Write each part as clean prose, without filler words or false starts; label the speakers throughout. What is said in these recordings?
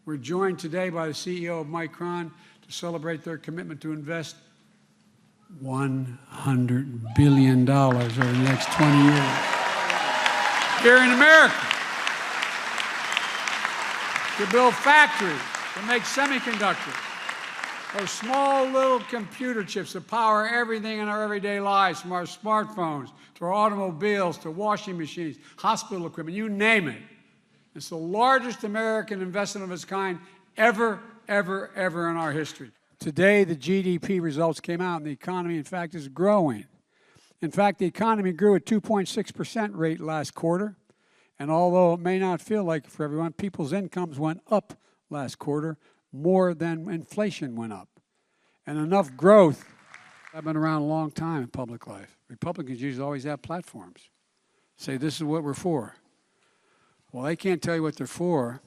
Speaker 1: We're joined today by the CEO of Micron to celebrate their commitment to invest $100 billion over the next 20 years here in America to build factories, to make semiconductors, those small little computer chips that power everything in our everyday lives, from our smartphones to our automobiles to washing machines, hospital equipment, you name it. It's the largest American investment of its kind ever in our history. Today, the GDP results came out, and the economy, in fact, is growing. In fact, the economy grew at 2.6% rate last quarter, and although it may not feel like it for everyone, people's incomes went up last quarter more than inflation went up. And enough growth. I've been around a long time in public life. Republicans usually always have platforms. Say, this is what we're for. Well, they can't tell you what they're for,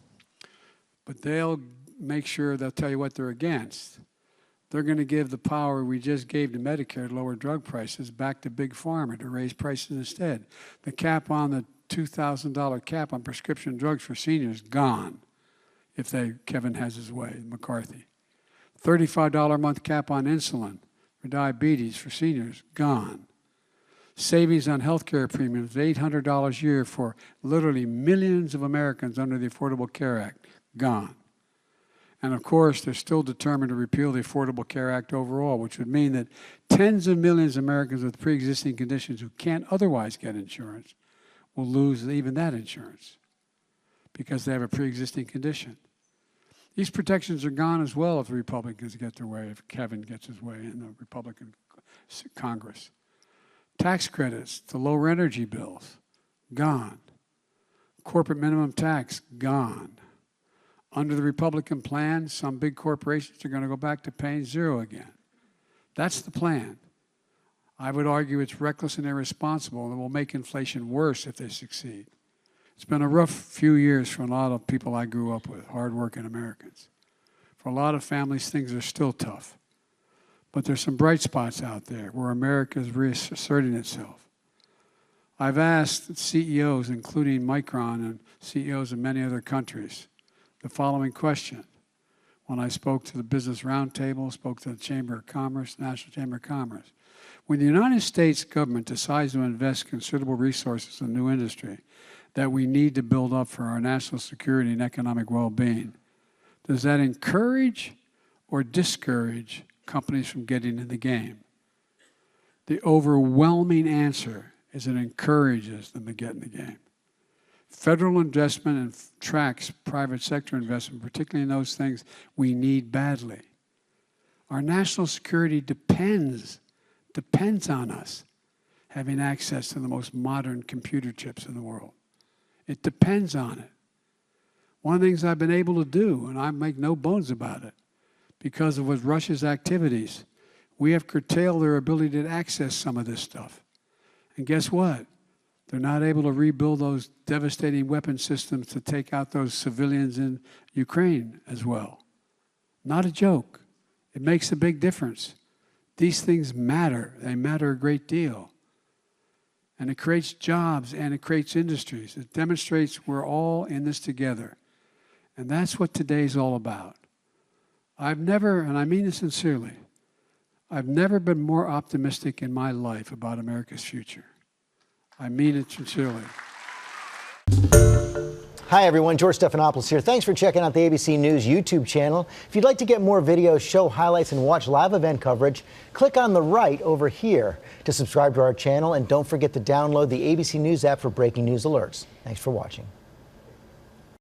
Speaker 1: but they'll make sure they'll tell you what they're against. They're going to give the power we just gave to Medicare to lower drug prices back to Big Pharma to raise prices instead. The cap on the $2,000 cap on prescription drugs for seniors, gone. If Kevin has his way, McCarthy. $35 a month cap on insulin for diabetes for seniors, gone. Savings on health care premiums, $800 a year for literally millions of Americans under the Affordable Care Act, gone. And of course, they're still determined to repeal the Affordable Care Act overall, which would mean that tens of millions of Americans with pre-existing conditions who can't otherwise get insurance will lose even that insurance because they have a pre-existing condition. These protections are gone as well if the Republicans get their way, if Kevin gets his way in the Republican Congress. Tax credits to lower energy bills, gone. Corporate minimum tax, gone. Under the Republican plan, some big corporations are going to go back to paying zero again. That's the plan. I would argue it's reckless and irresponsible, and it will make inflation worse if they succeed. It's been a rough few years for a lot of people I grew up with, hardworking Americans. For a lot of families, things are still tough. But there's some bright spots out there where America is reasserting itself. I've asked CEOs, including Micron and CEOs of many other countries, the following question. When I spoke to the Business Roundtable, spoke to the Chamber of Commerce, National Chamber of Commerce. When the United States government decides to invest considerable resources in a new industry that we need to build up for our national security and economic well-being, does that encourage or discourage companies from getting in the game? The overwhelming answer is it encourages them to get in the game. Federal investment attracts private sector investment, particularly in those things we need badly. Our national security depends on us having access to the most modern computer chips in the world. It depends on it. One of the things I've been able to do, and I make no bones about it, because of Russia's activities, we have curtailed their ability to access some of this stuff. And guess what? They're not able to rebuild those devastating weapon systems to take out those civilians in Ukraine as well. Not a joke. It makes a big difference. These things matter. They matter a great deal. And it creates jobs and it creates industries. It demonstrates we're all in this together. And that's what today's all about. I've never, and I mean this sincerely, I've never been more optimistic in my life about America's future. I mean it sincerely.
Speaker 2: Hi, everyone. George Stephanopoulos here. Thanks for checking out the ABC News YouTube channel. If you'd like to get more videos, show highlights, and watch live event coverage, click on the right over here to subscribe to our channel. And don't forget to download the ABC News app for breaking news alerts. Thanks for watching.